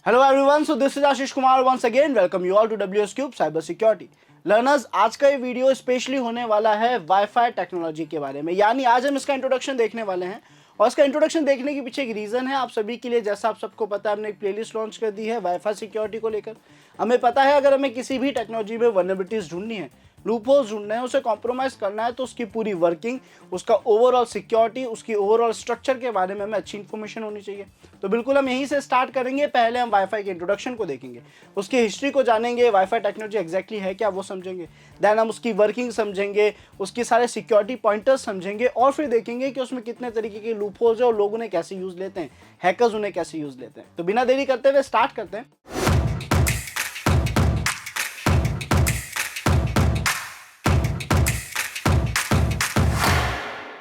Hello everyone, so this is Ashish Kumar once again. Welcome you all to WS Cube Cyber Security. Learners, आज का ये video specially होने वाला है wifi technology के बारे में, यानी आज हम इसका इंट्रोडक्शन देखने वाले हैं। और इसका इंट्रोडक्शन देखने के पीछे एक रीज़न है आप सभी के लिए। जैसा आप सबको पता है, हमने एक प्लेलिस्ट लॉन्च कर दी है वाईफाई सिक्योरिटी को लेकर। हमें पता है अगर हमें किसी भी टेक्नोलॉजी में वल्नरेबिलिटीज़ ढूंढनी है, लूपहोल्स ढूंढना है, उसे कॉम्प्रोमाइज़ करना है, तो उसकी पूरी वर्किंग, उसका ओवरऑल सिक्योरिटी, उसकी ओवरऑल स्ट्रक्चर के बारे में हमें अच्छी इन्फॉर्मेशन होनी चाहिए। तो बिल्कुल हम यहीं से स्टार्ट करेंगे। पहले हम वाईफाई के इंट्रोडक्शन को देखेंगे, उसकी हिस्ट्री को जानेंगे, वाईफाई टेक्नोलॉजी एक्जैक्टली है क्या वो समझेंगे। देन हम उसकी वर्किंग समझेंगे, उसके सारे सिक्योरिटी पॉइंटर्स समझेंगे, और फिर देखेंगे कि उसमें कितने तरीके के लूपहोल्स है और लोग उन्हें कैसे यूज़ लेते हैं, हैकर्स उन्हें कैसे यूज़ लेते हैं। तो बिना देरी करते हुए स्टार्ट करते हैं।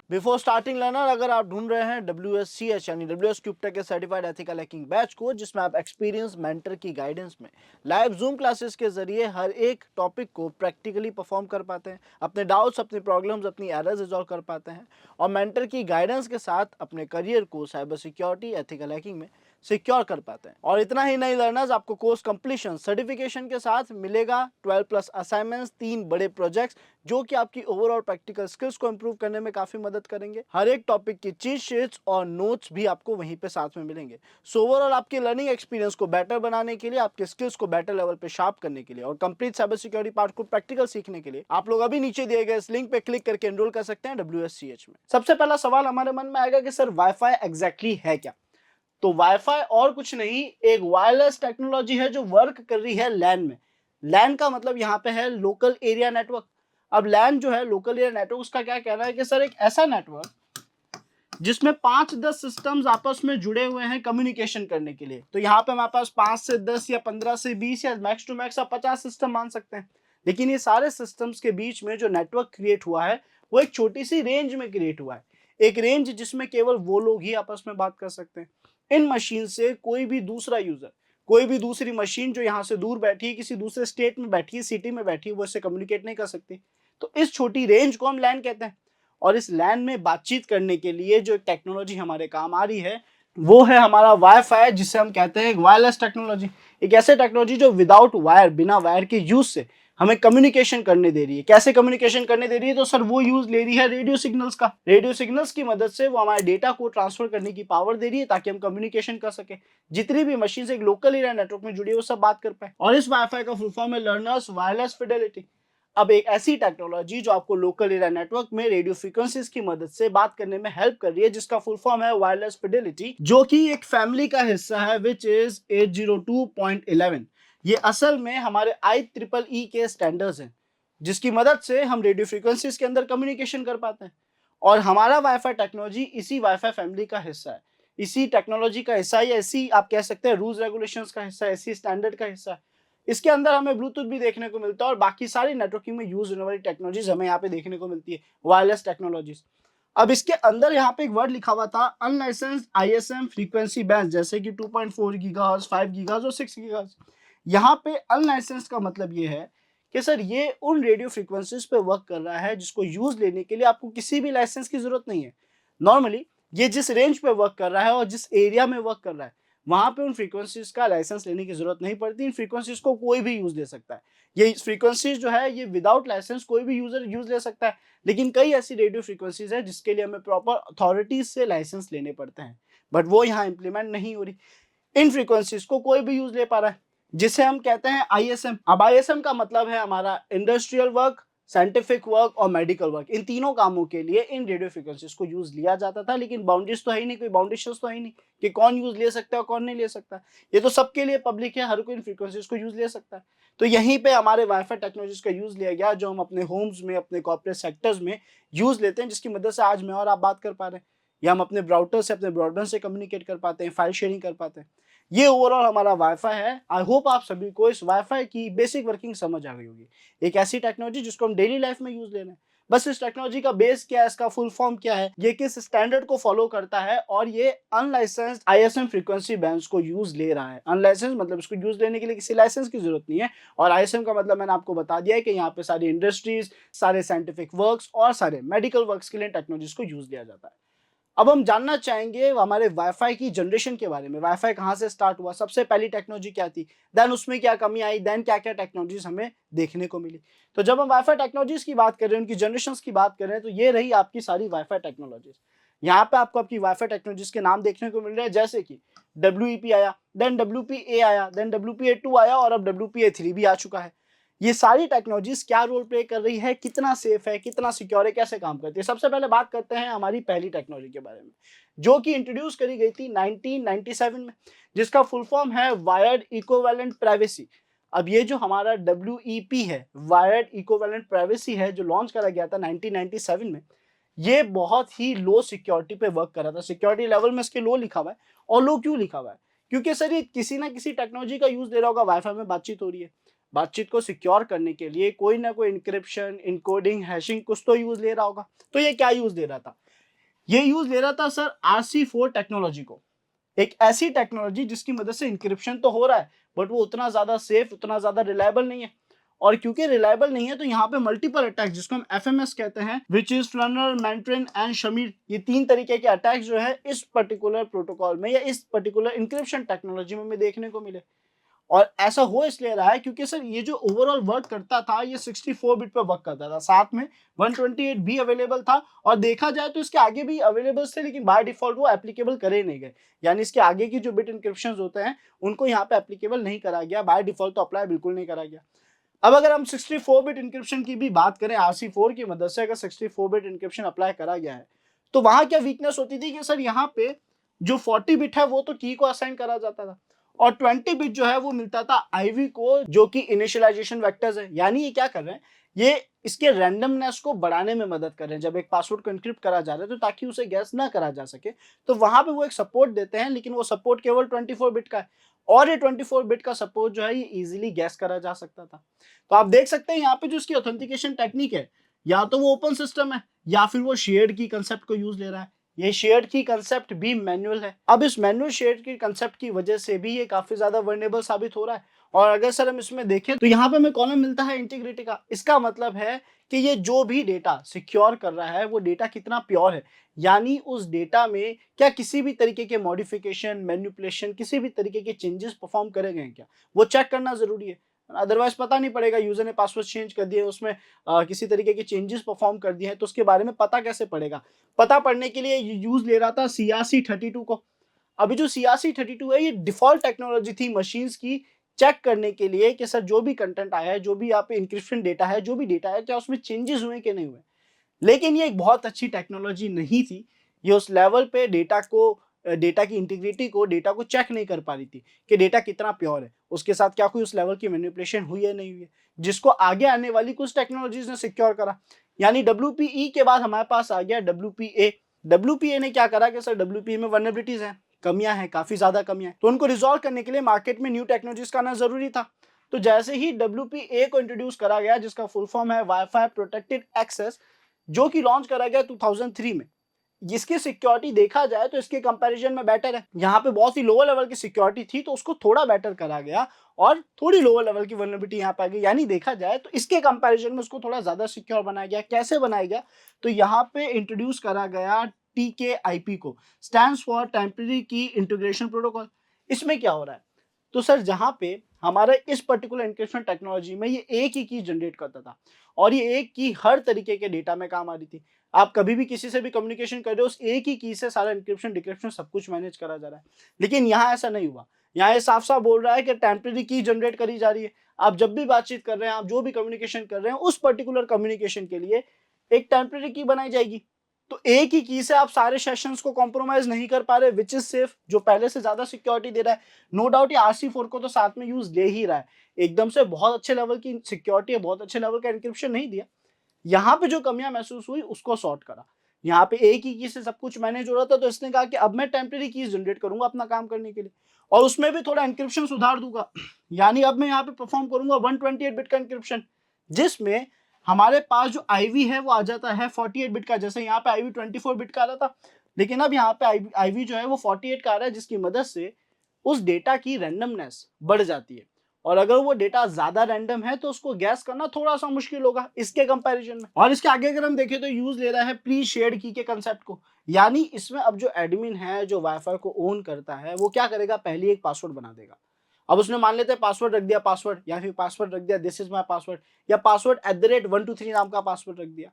बिफोर स्टार्टिंग लर्नर, अगर आप ढूंढ रहे हैं WSCH यानी WS क्यूबटेक के सर्टिफाइड एथिकल हैकिंग बैच को, जिसमें आप एक्सपीरियंस मेंटर की गाइडेंस में लाइव जूम क्लासेस के जरिए हर एक टॉपिक को प्रैक्टिकली परफॉर्म कर पाते हैं, अपने डाउट्स, अपनी प्रॉब्लम्स, अपनी एरर्स रिजॉल्व कर पाते हैं, और मेंटर की गाइडेंस के साथ अपने करियर को साइबर सिक्योरिटी एथिकल हैकिंग में सिक्योर कर पाते हैं। और इतना ही नहीं लर्नर्स, आपको कोर्स कंप्लीशन सर्टिफिकेशन के साथ मिलेगा 12+ असाइनमेंट्स, 3 बड़े प्रोजेक्ट्स, जो कि आपकी ओवरऑल प्रैक्टिकल स्किल्स को इंप्रूव करने में काफी मदद करेंगे। हर एक टॉपिक की चीट शीट्स और नोट्स भी आपको वहीं पे साथ में मिलेंगे। सो ओवरऑल आपके लर्निंग एक्सपीरियंस को बेटर बनाने के लिए, आपके स्किल्स को बेटर लेवल पे शार्प करने के लिए और कंप्लीट साइबर सिक्योरिटी पार्ट को प्रैक्टिकल सीखने के लिए आप लोग अभी नीचे दिए गए इस लिंक पे क्लिक करके एनरोल कर सकते हैं WSCH में। सबसे पहला सवाल हमारे मन में आएगा कि सर वाईफाई एग्जैक्टली है क्या। तो वाईफाई और कुछ नहीं, एक वायरलेस टेक्नोलॉजी है जो वर्क कर रही है लैन में। लैन का मतलब यहाँ पे है लोकल एरिया नेटवर्क। अब लैन जो है लोकल एरिया नेटवर्क, उसका क्या कहना है कि सर एक ऐसा नेटवर्क जिसमें 5-10 सिस्टम्स आपस में जुड़े हुए हैं कम्युनिकेशन करने के लिए। तो यहाँ पे हमारे पास 5 से 10 या 15 से 20 या मैक्स टू मैक्स आप 50 सिस्टम मान सकते हैं। लेकिन ये सारे सिस्टम्स के बीच में जो नेटवर्क क्रिएट हुआ है वो एक छोटी सी रेंज में क्रिएट हुआ है। एक रेंज जिसमें केवल वो लोग ही आपस में बात कर सकते हैं। इन मशीन से कोई भी दूसरा यूजर, कोई भी दूसरी मशीन जो यहाँ से दूर बैठी है, किसी दूसरे स्टेट में बैठी है, सिटी में बैठी है, वो इससे कम्युनिकेट नहीं कर सकती। तो इस छोटी रेंज को हम लैन कहते हैं। और इस लैन में बातचीत करने के लिए जो टेक्नोलॉजी हमारे काम आ रही है वो है हमारा वाईफाई, जिसे हम कहते हैं वायरलेस टेक्नोलॉजी। एक ऐसे टेक्नोलॉजी जो विदाउट वायर, बिना वायर के यूज से हमें कम्युनिकेशन करने दे रही है। कैसे कम्युनिकेशन करने दे रही है? तो सर वो यूज ले रही है रेडियो सिग्नल्स का। रेडियो सिग्नल्स की मदद से वो हमारे डेटा को ट्रांसफर करने की पावर दे रही है ताकि हम कम्युनिकेशन कर सके। जितनी भी मशीन एक लोकल एरिया नेटवर्क में जुड़ी है वो सब बात कर पाए। और इस वाईफाई का फुल फॉर्म है लर्नर्स वायरलेस फिडेलिटी। अब एक ऐसी टेक्नोलॉजी जो आपको लोकल एरिया नेटवर्क में रेडियो फ्रीक्वेंसीज की मदद से बात करने में हेल्प कर रही है, जिसका फुल फॉर्म है वायरलेस फिडेलिटी, जो कि एक फैमिली का हिस्सा है विच इज 802.11। ये असल में हमारे IEEE के स्टैंडर्ड्स हैं, जिसकी मदद से हम रेडियो फ्रीक्वेंसीज के अंदर कम्युनिकेशन कर पाते हैं। और हमारा वाईफाई टेक्नोलॉजी इसी वाईफाई फैमिली का हिस्सा है, इसी टेक्नोलॉजी का हिस्सा है, या इसी आप कह सकते हैं रूल्स रेगुलेशंस का हिस्सा है, इसी स्टैंडर्ड का हिस्सा है। इसके अंदर हमें ब्लूटूथ भी देखने को मिलता है और बाकी सारी नेटवर्किंग में यूज होने वाली टेक्नोलॉजीज हमें यहाँ पे देखने को मिलती है, वायरलेस टेक्नोलॉजीज। अब इसके अंदर यहाँ पे एक वर्ड लिखा हुआ था अनलाइसेंस्ड ISM फ्रीक्वेंसी बैंड, जैसे कि 2.4 गीगाहर्ट्ज, 5 गीगाहर्ट्ज और 6 गीगाहर्ट्ज। यहाँ पे अनलाइसेंस्ड का मतलब ये है कि सर ये उन रेडियो फ्रीक्वेंसीज पे वर्क कर रहा है जिसको यूज लेने के लिए आपको किसी भी लाइसेंस की जरूरत नहीं है। नॉर्मली ये जिस रेंज पे वर्क कर रहा है और जिस एरिया में वर्क कर रहा है, वहां पे उन फ्रीक्वेंसीज का लाइसेंस लेने की जरूरत नहीं पड़ती। इन फ्रीक्वेंसीज को कोई भी यूज ले सकता है। ये फ्रीक्वेंसीज जो है ये विदाउट लाइसेंस कोई भी यूजर यूज ले सकता है। लेकिन कई ऐसी रेडियो फ्रीक्वेंसीज है जिसके लिए हमें प्रॉपर अथॉरिटीज से लाइसेंस लेने पड़ते हैं, बट वो यहाँ इंप्लीमेंट नहीं हो रही। इन फ्रीक्वेंसीज को कोई भी यूज ले पा रहा है, जिसे हम कहते हैं ISM। अब ISM का मतलब है हमारा इंडस्ट्रियल वर्क, साइंटिफिक वर्क और मेडिकल वर्क। इन तीनों कामों के लिए इन रेडियो फ्रीक्वेंसीज को यूज लिया जाता था। लेकिन बाउंड्रीज तो है ही नहीं, कोई बाउंडेशंस तो है ही नहीं कि कौन यूज ले सकता है और कौन नहीं ले सकता। ये तो सबके लिए पब्लिक है, हर कोई इन फ्रीक्वेंसीज को यूज ले सकता है। तो यहीं पे हमारे वाईफाई टेक्नोलॉजीज का यूज लिया गया, जो हम अपने होम्स में, अपने कॉर्पोरेट सेक्टर्स में यूज लेते हैं, जिसकी मदद से आज मैं और आप बात कर पा रहे हैं, या हम अपने ब्राउटर से, अपने ब्रॉडबैंड से कम्युनिकेट कर पाते हैं, फाइल शेयरिंग कर पाते हैं। ये ओवरऑल हमारा वाईफाई है। आई होप आप सभी को इस वाईफाई की बेसिक वर्किंग समझ आ गई होगी। एक ऐसी टेक्नोलॉजी जिसको हम डेली लाइफ में यूज ले रहे हैं। बस इस टेक्नोलॉजी का बेस क्या है, इसका फुल फॉर्म क्या है, ये किस स्टैंडर्ड को फॉलो करता है, और ये अनलाइसेंस्ड ISM फ्रीक्वेंसी बैंड्स को यूज ले रहा है। अनलाइसेंस मतलब इसको यूज लेने के लिए किसी लाइसेंस की जरूरत नहीं है। और ISM का मतलब मैंने आपको बता दिया है कि यहाँ पे सारी इंडस्ट्रीज, सारे साइंटिफिक वर्क्स और सारे मेडिकल वर्क्स के लिए टेक्नोलॉजीज को यूज लिया जाता है। अब हम जानना चाहेंगे हमारे वाईफाई की जनरेशन के बारे में, वाईफाई कहाँ से स्टार्ट हुआ, सबसे पहली टेक्नोलॉजी क्या थी, देन उसमें क्या कमी आई, देन क्या-क्या टेक्नोलॉजीज़ हमें देखने को मिली। तो जब हम वाईफाई टेक्नोलॉजीज़ की बात कर रहे हैं, उनकी जनरेशंस की बात कर रहे हैं, तो ये रही आपकी सारी वाईफाई टेक्नोलॉजीज़। यहाँ पे आपको आपकी वाईफाई टेक्नोलॉजीज़ के नाम देखने को मिल रहे हैं, जैसे कि डब्ल्यूईपी आया, देन डब्ल्यूपीए आया, देन डब्ल्यूपीए2 आया और अब डब्ल्यूपीए3 भी आ चुका है। ये सारी टेक्नोलॉजीज़ क्या रोल प्ले कर रही है, कितना सेफ है, कितना सिक्योर है, कैसे काम करती है। सबसे पहले बात करते हैं हमारी पहली टेक्नोलॉजी के बारे में, जो कि इंट्रोड्यूस करी गई थी 1997 में, जिसका फुल फॉर्म है वायर्ड इक्विवेलेंट प्राइवेसी। अब ये जो हमारा डब्ल्यूईपी है, वायर्ड इक्विवेलेंट प्राइवेसी है, जो लॉन्च करा गया था 1997 में, ये बहुत ही लो सिक्योरिटी पे वर्क कर रहा था। सिक्योरिटी लेवल में इसके लो लिखा हुआ है। और लो क्यों लिखा हुआ है? क्योंकि सर ये किसी ना किसी टेक्नोलॉजी का यूज ले रहा होगा। वाईफाई में बातचीत हो रही है, बातचीत को सिक्योर करने के लिए कोई ना कोई इंक्रिप्शन, इनकोडिंग, हैशिंग कुछ तो यूज ले रहा होगा। तो ये क्या यूज ले रहा था? ये यूज ले रहा था सर RC4 टेक्नोलॉजी को, एक ऐसी टेक्नोलॉजी जिसकी मदद से इंक्रिप्शन तो हो रहा है, बट वो उतना ज्यादा सेफ, उतना ज्यादा रिलायबल नहीं है। और क्योंकि रिलायबल नहीं है, तो यहाँ पे मल्टीपल अटैक्स, जिसको हम FMS कहते हैं, विच इज फ्लनर, मैंट्रिन एंड शमीर, ये 3 तरीके के अटैक्स जो है इस पर्टिकुलर प्रोटोकॉल में या इस पर्टिकुलर इंक्रिप्शन टेक्नोलॉजी में हमें देखने को मिले। और ऐसा हो इसलिए रहा है क्योंकि सर ये जो ओवरऑल वर्क करता था, ये 64 बिट पे वर्क करता था, साथ में 128 भी अवेलेबल था। और देखा जाए तो इसके आगे भी अवेलेबल थे, लेकिन बाय डिफॉल्ट वो एप्लीकेबल करे नहीं गए। यानी इसके आगे की जो बिट इंक्रिप्शन होते हैं, उनको यहाँ पे एप्लीकेबल नहीं करा गया, बाय डिफॉल्ट तो अप्लाई बिल्कुल नहीं करा गया। अब अगर हम 64 बिट इंक्रिप्शन की भी बात करें, RC4 की मदद से अगर 64 बिट इंक्रिप्शन अप्लाई करा गया है, तो वहां क्या वीकनेस होती थी कि सर यहाँ पे जो 40 बिट है वो तो की को असाइन करा जाता था, और 20 बिट जो है वो मिलता था आईवी को, जो कि इनिशियलाइजेशन वेक्टर्स है। यानी ये क्या कर रहे हैं, ये इसके रैंडमनेस को बढ़ाने में मदद कर रहे हैं। जब एक पासवर्ड को एन्क्रिप्ट करा जा रहा है, तो ताकि उसे गैस ना करा जा सके, तो वहां पे वो एक सपोर्ट देते हैं, लेकिन वो सपोर्ट केवल 24 बिट का है। और ये 24 बिट का सपोर्ट जो है, ये इजीली गैस करा जा सकता था। तो आप देख सकते हैं यहाँ पे जो इसकी ऑथेंटिकेशन टेक्निक है, या तो वो ओपन सिस्टम है, या फिर वो शेयर्ड की कंसेप्ट को यूज ले रहा है। ये शेयर्ड की कंसेप्ट भी मैनुअल है। अब इस मैनुअल शेयर्ड की कंसेप्ट की वजह से भी ये काफी ज्यादा वर्नेबल साबित हो रहा है। और अगर सर हम इसमें देखें, तो यहाँ पे हमें कॉलम मिलता है इंटीग्रिटी का। इसका मतलब है कि ये जो भी डेटा सिक्योर कर रहा है, वो डेटा कितना प्योर है, यानी उस डेटा में क्या किसी भी तरीके के मॉडिफिकेशन, मैनिपुलेशन, किसी भी तरीके के चेंजेस परफॉर्म करे गए क्या, वो चेक करना जरूरी है। अदरवाइज पता नहीं पड़ेगा, यूजर ने पासवर्ड चेंज कर दिए, उसमें किसी तरीके के चेंजेस परफॉर्म कर दिए हैं, तो उसके बारे में पता कैसे पड़ेगा? पता पड़ने के लिए यूज ले रहा था CRC32 को। अभी जो CRC32 है, ये डिफॉल्ट टेक्नोलॉजी थी मशीन्स की चेक करने के लिए कि सर जो भी कंटेंट आया है, जो भी यहाँ पे इंक्रिप्शन डेटा है, जो भी डेटा है, क्या उसमें चेंजेस हुए कि नहीं हुए। लेकिन ये एक बहुत अच्छी टेक्नोलॉजी नहीं थी। ये उस लेवल पे डेटा को, डेटा की इंटीग्रिटी को, डेटा को चेक नहीं कर पा रही थी कि डेटा कितना प्योर है, उसके साथ क्या कोई उस लेवल की मैनिपुलेशन हुई है, नहीं हुई है, जिसको आगे आने वाली कुछ टेक्नोलॉजीज ने सिक्योर करा। यानी WPE के बाद हमारे पास आ गया WPA। WPA ने क्या करा कि सर WPA में वर्नेबिलिटीज हैं, कमियां हैं, काफी ज्यादा कमियां हैं, तो उनको रिजॉल्व करने के लिए मार्केट में न्यू टेक्नोलॉजीज का आना जरूरी था। तो जैसे ही WPA को इंट्रोड्यूस करा गया, जिसका फुल फॉर्म है वाईफाई प्रोटेक्टेड एक्सेस, जो कि लॉन्च करा गया 2003 में, जिसकी सिक्योरिटी देखा जाए तो इसके कंपैरिजन में बेटर है। यहाँ पे बहुत ही लोअर लेवल की सिक्योरिटी थी, तो उसको थोड़ा बेटर करा गया, और थोड़ी लोअर लेवल की वल्नरेबिलिटी यहाँ पे आ गई। यानी देखा जाए तो इसके कंपैरिजन में उसको थोड़ा ज्यादा सिक्योर बनाया गया। कैसे बनाया गया? तो यहाँ पे इंट्रोड्यूस करा गया TKIP को, स्टैंड्स फॉर टेम्परेरी की इंटीग्रेशन प्रोटोकॉल। इसमें क्या हो रहा है? तो सर जहां पे हमारा इस पर्टिकुलर एन्क्रिप्शन टेक्नोलॉजी में ये एक ही की जनरेट करता था, और ये एक की हर तरीके के डेटा में काम आ रही थी। आप कभी भी किसी से भी कम्युनिकेशन कर रहे हो, उस एक ही की से सारा एन्क्रिप्शन डिक्रिप्शन सब कुछ मैनेज करा जा रहा है। लेकिन यहाँ ऐसा नहीं हुआ। यहाँ ये साफ साफ बोल रहा है कि टेम्परेरी की जनरेट करी जा रही है। आप जब भी बातचीत कर रहे हैं, आप जो भी कम्युनिकेशन कर रहे हैं, उस पर्टिकुलर कम्युनिकेशन के लिए एक टेम्परेरी की बनाई जाएगी। तो एक ही की से आप सारे सेशंस को कॉम्प्रोमाइज नहीं कर पा रहे, विच इज सेफ, जो पहले से ज्यादा सिक्योरिटी दे रहा है। नो डाउट ये RC4 को तो साथ में यूज ले ही रहा है, एकदम से बहुत अच्छे लेवल की सिक्योरिटी है, बहुत अच्छे लेवल का एन्क्रिप्शन नहीं दिया। यहाँ पे जो कमियां महसूस हुई उसको सॉर्ट करा। यहाँ पे एक ही की से सब कुछ मैनेज हो रहा था, तो इसने कहा कि अब मैं टेम्परेरी कीज जनरेट करूंगा अपना काम करने के लिए, और उसमें भी थोड़ा एन्क्रिप्शन सुधार दूंगा। यानी अब मैं यहाँ पे परफॉर्म करूंगा 128 बिट का एन्क्रिप्शन, जिसमें हमारे पास जो आईवी है वो आ जाता है 48 बिट का। जैसे यहाँ पे आईवी 24 बिट का आ रहा था, लेकिन अब यहाँ पे आईवी जो है वो 48 का आ रहा है, जिसकी मदद से उस डेटा की रैंडमनेस बढ़ जाती है। और अगर वो डेटा ज्यादा रैंडम है, तो उसको गैस करना थोड़ा सा मुश्किल होगा इसके कंपैरिजन में। और इसके आगे अगर हम देखें, तो यूज ले रहा है प्री शेयर्ड की के कंसेप्ट को। यानी इसमें अब जो एडमिन है, जो वाईफाई को ओन करता है, वो क्या करेगा, पहले एक पासवर्ड बना देगा। अब उसने मान लेते हैं पासवर्ड रख दिया पासवर्ड, या फिर पासवर्ड रख दिया दिस इज माय पासवर्ड, या पासवर्ड @123 नाम का पासवर्ड रख दिया।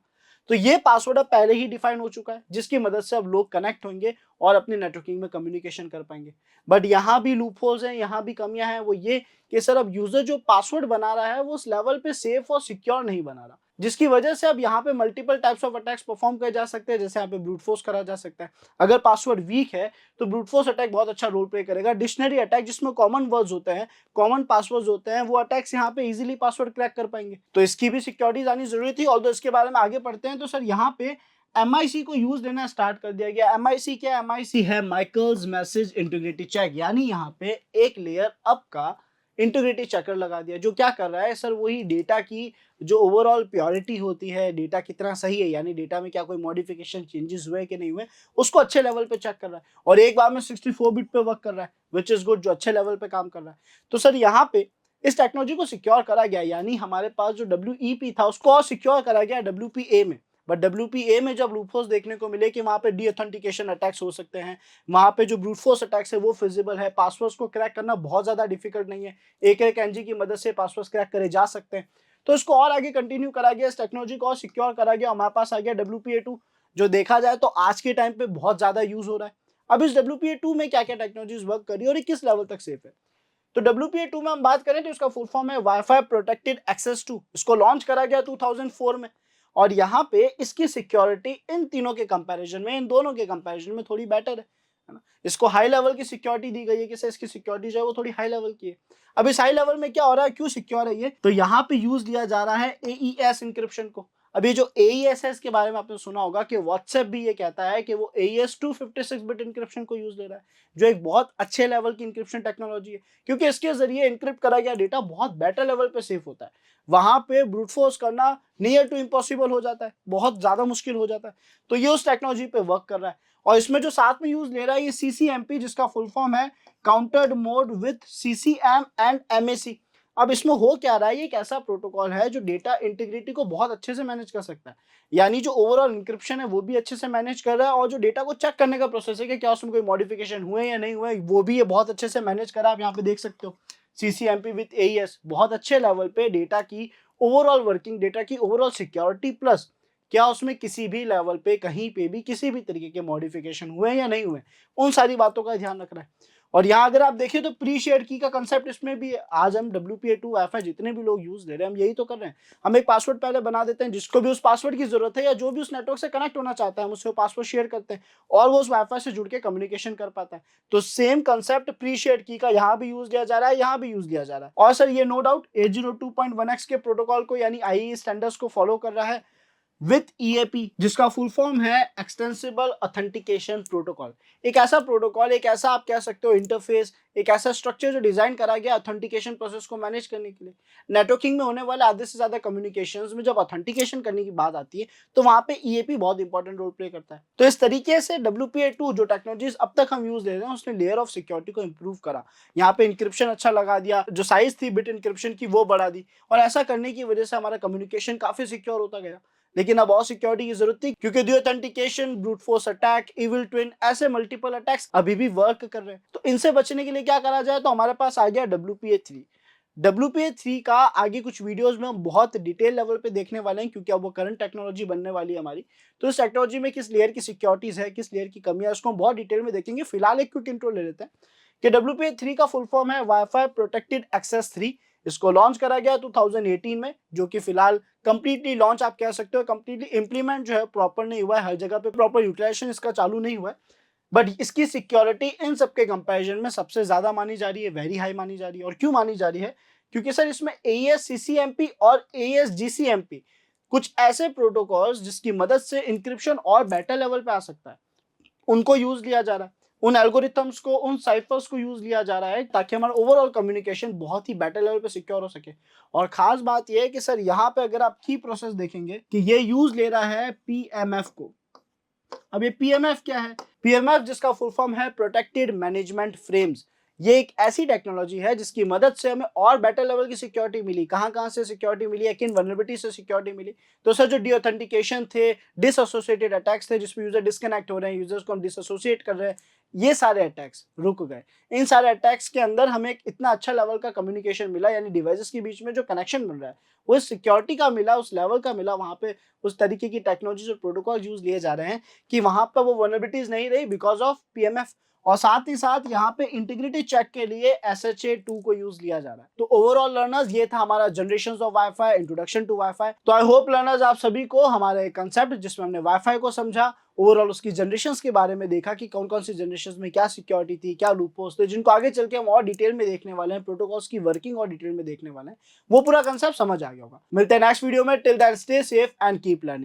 तो ये पासवर्ड अब पहले ही डिफाइन हो चुका है, जिसकी मदद से अब लोग कनेक्ट होंगे और अपनी नेटवर्किंग में कम्युनिकेशन कर पाएंगे। बट यहाँ भी लूप होल्स हैं, यहाँ भी कमियां हैं, वो ये कि सर अब यूजर जो पासवर्ड बना रहा है वो उस लेवल पे सेफ और सिक्योर नहीं बना रहा, जिसकी वजह से अब यहाँ पे multiple types of attacks perform किए जा सकते हैं। जैसे यहाँ पे ब्रूट फोर्स करा जा सकता है। अगर पासवर्ड वीक है तो ब्रूट फोर्स अटैक बहुत अच्छा रोल प्ले करेगा। डिक्शनरी अटैक, जिसमें कॉमन वर्ड्स होते हैं, कॉमन पासवर्ड्स होते हैं, वो अटैक्स यहाँ पे इजीली पासवर्ड क्रैक कर पाएंगे। तो इसकी भी सिक्योरिटी आनी जरूरी थी। ऑल्दो इसके बारे में आगे पढ़ते हैं। तो सर यहाँ पे MIC को यूज लेना स्टार्ट कर दिया गया। MIC क्या, MIC है माइकल्स मैसेज इंटीग्रिटी चेक, यानी यहाँ पे एक लेयर अप का इंटीग्रिटी चेकर लगा दिया, जो क्या कर रहा है सर, वही डेटा की जो ओवरऑल प्योरिटी होती है, डेटा कितना सही है, यानी डेटा में क्या कोई मॉडिफिकेशन चेंजेस हुए कि नहीं हुए, उसको अच्छे लेवल पे चेक कर रहा है। और एक बार में 64 बिट पे वर्क कर रहा है, विच इज गुड, जो अच्छे लेवल पे काम कर रहा है। तो सर यहाँ पे इस टेक्नोलॉजी को सिक्योर करा गया, यानी हमारे पास जो WEP था उसको और सिक्योर करा गया WPA में। बट WPA में जब लूपहोल्स देखने को मिले कि वहां पे डी ऑथेंटिकेशन अटैक्स हो सकते हैं, वहां पे जो ब्रूट फोर्स अटैक्स है वो फिजिबल है, पासवर्ड्स को क्रैक करना बहुत ज्यादा डिफिकल्ट नहीं है, एक NG की मदद से पासवर्ड्स क्रैक करे जा सकते हैं। तो इसको और आगे कंटिन्यू करा गया, इस टेक्नोलॉजी को और सिक्योर करा गया। हमारे पास आ गया WPA2, जो देखा जाए तो आज के टाइम पे बहुत ज्यादा यूज हो रहा है। अब इस WPA2 में क्या क्या टेक्नोलॉजीज वर्क कर रही है और ये किस लेवल तक सेफ है। तो WPA2 में हम बात करें तो इसका फुल फॉर्म है वाईफाई प्रोटेक्टेड एक्सेस 2। इसको लॉन्च करा गया 2004 में। और यहाँ पे इसकी सिक्योरिटी इन तीनों के कंपैरिजन में, इन दोनों के कंपैरिजन में थोड़ी बेटर है ना। इसको हाई लेवल की सिक्योरिटी दी गई है कि सर इसकी सिक्योरिटी जो है वो थोड़ी हाई लेवल की है। अब इस हाई लेवल में क्या हो रहा है, क्यों सिक्योर है ये, तो यहाँ पे यूज लिया जा रहा है AES इंक्रिप्शन को। अब ये जो AES है इसके बारे में आपने सुना होगा कि व्हाट्सएप भी ये कहता है कि वो AES 256 बिट इंक्रिप्शन को यूज ले रहा है, जो एक बहुत अच्छे लेवल की इंक्रिप्शन टेक्नोलॉजी है, क्योंकि इसके जरिए इंक्रिप्ट करा गया डेटा बहुत बेटर लेवल पे सेफ होता है। वहां पे ब्रूट फोर्स करना नियर टू इम्पॉसिबल हो जाता है, बहुत ज्यादा मुश्किल हो जाता है। तो ये उस टेक्नोलॉजी पे वर्क कर रहा है। और इसमें जो साथ में यूज ले रहा है ये CCMP, जिसका फुल फॉर्म है countered mode with CCM and MAC। अब इसमें हो क्या रहा है, ये एक ऐसा प्रोटोकॉल है जो डेटा इंटीग्रिटी को बहुत अच्छे से मैनेज कर सकता है, यानी जो ओवरऑल इंक्रिप्शन है वो भी अच्छे से मैनेज कर रहा है, और जो डेटा को चेक करने का प्रोसेस है कि क्या उसमें कोई मॉडिफिकेशन हुए या नहीं हुए, वो भी ये बहुत अच्छे से मैनेज कर रहा है। आप यहाँ पे देख सकते हो CCMP विथ AES बहुत अच्छे लेवल पे डेटा की ओवरऑल वर्किंग, डेटा की ओवरऑल सिक्योरिटी, प्लस क्या उसमें किसी भी लेवल पे कहीं पे भी किसी भी तरीके के मॉडिफिकेशन हुए या नहीं हुए, उन सारी बातों का ध्यान रख रहा है। और यहाँ अगर आप देखें तो प्री शेयर की का कंसेप्ट इसमें भी है। आज हम WPA2 वाईफाई जितने भी लोग यूज ले रहे हैं, हम यही तो कर रहे हैं। हम एक पासवर्ड पहले बना देते हैं, जिसको भी उस पासवर्ड की जरूरत है या जो भी उस नेटवर्क से कनेक्ट होना चाहता है, हम उससे वो पासवर्ड शेयर करते हैं और वो उस वाईफाई से जुड़ के कम्युनिकेशन कर पाता है। तो सेम कंसेप्ट प्री शेयर की का यहाँ भी यूज लिया जा रहा है, यहाँ भी यूज लिया जा रहा है। और सर ये नो डाउट 802.1x के प्रोटोकॉल को, यानी IEEE स्टैंडर्ड्स को फॉलो कर रहा है विथ EAP, जिसका फुल फॉर्म है एक्सटेंसिबल ऑथेंटिकेशन प्रोटोकॉल। एक ऐसा प्रोटोकॉल, एक ऐसा आप कह सकते हो इंटरफेस, एक ऐसा स्ट्रक्चर जो डिजाइन करा गया ऑथेंटिकेशन प्रोसेस को मैनेज करने के लिए। नेटवर्किंग में होने वाले आधे से ज्यादा कम्युनिकेशंस में जब ऑथेंटिकेशन करने की बात आती है तो वहां पे EAP बहुत इंपॉर्टेंट रोल प्ले करता है। तो इस तरीके से WPA2 जो टेक्नोलॉजीज अब तक हम यूज ले रहे हैं उसने लेयर ऑफ सिक्योरिटी को इंप्रूव करा। यहाँ पे इंक्रिप्शन अच्छा लगा दिया, जो साइज थी बिट इंक्रिप्शन की वो बढ़ा दी, और ऐसा करने की वजह से हमारा कम्युनिकेशन काफी सिक्योर होता गया। लेकिन अब और सिक्योरिटी की जरूरत थी, क्योंकि the authentication, brute force attack, evil twin, ऐसे मल्टीपल अटैक्स अभी भी वर्क कर रहे हैं। तो इनसे बचने के लिए क्या करा जाए, तो हमारे पास आ गया WPA3। WPA3 का आगे कुछ वीडियोस में हम बहुत डिटेल लेवल पे देखने वाले हैं, क्योंकि अब वो करंट टेक्नोलॉजी बनने वाली है हमारी। तो इस टेक्नोलॉजी में किस लेयर की सिक्योरिटीज है, किस लेयर की कमी है, उसको हम बहुत डिटेल में देखेंगे। फिलहाल एक क्विक इंट्रो ले लेते हैं कि WPA3 का फुल फॉर्म है वाईफाई प्रोटेक्टेड एक्सेस 3। इसको लॉन्च करा गया 2018 में, जो कि फिलहाल कंप्लीटली लॉन्च आप कह सकते हो, कंप्लीटली इंप्लीमेंट जो है प्रॉपर नहीं हुआ है, हर जगह पे प्रॉपर यूटिलाइजेशन इसका चालू नहीं हुआ है। बट इसकी सिक्योरिटी इन सबके कंपैरिजन में सबसे ज्यादा मानी जा रही है, वेरी हाई मानी जा रही है। और क्यों मानी जा रही है, क्योंकि सर इसमें AES CCMP और AES GCMP कुछ ऐसे प्रोटोकॉल्स जिसकी मदद से इंक्रिप्शन और बेटर लेवल पे आ सकता है, उनको यूज लिया जा रहा है। उन एल्गोरिथम्स को, उन साइफर्स को यूज लिया जा रहा है ताकि हमारा ओवरऑल कम्युनिकेशन बहुत ही बेटर लेवल पे सिक्योर हो सके। और खास बात यह है कि सर यहाँ पे अगर आप की प्रोसेस देखेंगे कि ये यूज ले रहा है PMF को। अब ये PMF क्या है, PMF जिसका फुल फॉर्म है प्रोटेक्टेड मैनेजमेंट फ्रेम्स, ये एक ऐसी टेक्नोलॉजी है जिसकी मदद से हमें और बेटर लेवल की सिक्योरिटी मिली। कहाँ-कहाँ से सिक्योरिटी मिली है, किन वल्नरेबिलिटी से सिक्योरिटी मिली। तो सर जो डीऑथेंटिकेशन थे, डिसएसोसिएटेड अटैक्स थे जिसमें यूजर डिस्कनेक्ट हो रहे हैं, यूजर्स को हम डिसएसोसिएट कर रहे हैं, ये सारे अटैक्स रुक गए। इन सारे अटैक्स के अंदर हमें एक इतना अच्छा लेवल का कम्युनिकेशन मिला, यानी डिवाइसेस के बीच में जो कनेक्शन बन रहा है, वो सिक्योरिटी का मिला, उस लेवल का मिला, वहाँ पे उस तरीके की टेक्नोलॉजीज और प्रोटोकॉल यूज़ लिए जा रहे हैं कि वहाँ पर वो वल्नरेबिलिटीज़ नहीं रही बिकॉज़ ऑफ पीएमएफ। और साथ ही साथ यहाँ पे इंटीग्रिटी चेक के लिए SHA-2 को यूज़ लिया जा रहा है। तो ओवरऑल लर्नर्स ये था हमारा generations of wifi, introduction to wifi. तो आई होप लर्नर्स आप सभी को हमारे कंसेप्ट जिसमें हमने वाईफाई को समझा, ओवरऑल उसकी जनरेशंस के बारे में देखा कि कौन-कौन सी जनरेशंस में क्या सिक्योरिटी थी, क्या लूपहोल्स थे, जिनको आगे चल के हम और डिटेल में देखने वाले हैं, प्रोटोकॉल्स की वर्किंग और डिटेल में देखने वाले हैं। वो पूरा कंसेप्ट समझ आ गया होगा। मिलते हैं नेक्स्ट वीडियो में, till then stay safe and keep learning.